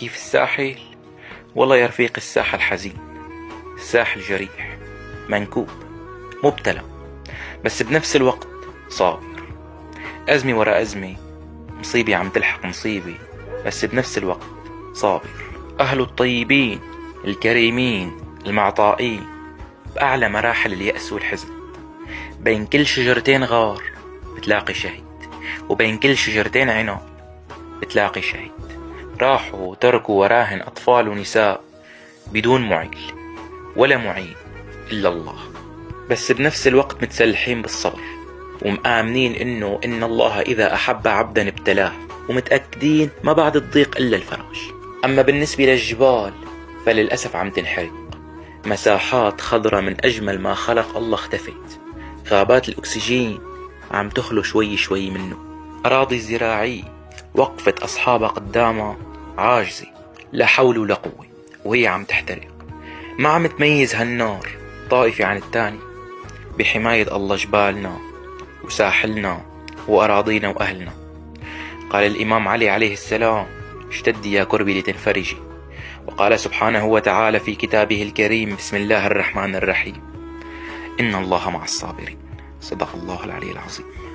كيف الساحل؟ والله يا رفيق الساحل حزين، الساحل جريح منكوب مبتلى، بس بنفس الوقت صابر. أزمة ورا أزمة، مصيبة عم تلحق مصيبة، بس بنفس الوقت صابر. أهله الطيبين الكريمين المعطائين بأعلى مراحل اليأس والحزن. بين كل شجرتين غار بتلاقي شهيد، وبين كل شجرتين عنب بتلاقي شهيد. راحوا وتركوا وراهن أطفال ونساء بدون معيل ولا معين إلا الله، بس بنفس الوقت متسلحين بالصبر ومآمنين إن الله إذا أحب عبدا ابتلاه، ومتأكدين ما بعد الضيق إلا الفرج. أما بالنسبة للجبال فللأسف عم تنحرق، مساحات خضرة من أجمل ما خلق الله اختفت، غابات الأكسجين عم تخلو شوي شوي منه، أراضي زراعية وقفت أصحابها قدامها عاجزة لا حول ولا قوة وهي عم تحترق. ما عم تميز هالنار طائفة عن التاني بحماية الله جبالنا وساحلنا وأراضينا وأهلنا. قال الإمام علي عليه السلام: اشتدي يا كربي لتنفرجي. وقال سبحانه وتعالى في كتابه الكريم: بسم الله الرحمن الرحيم: إن الله مع الصابرين. صدق الله العلي العظيم.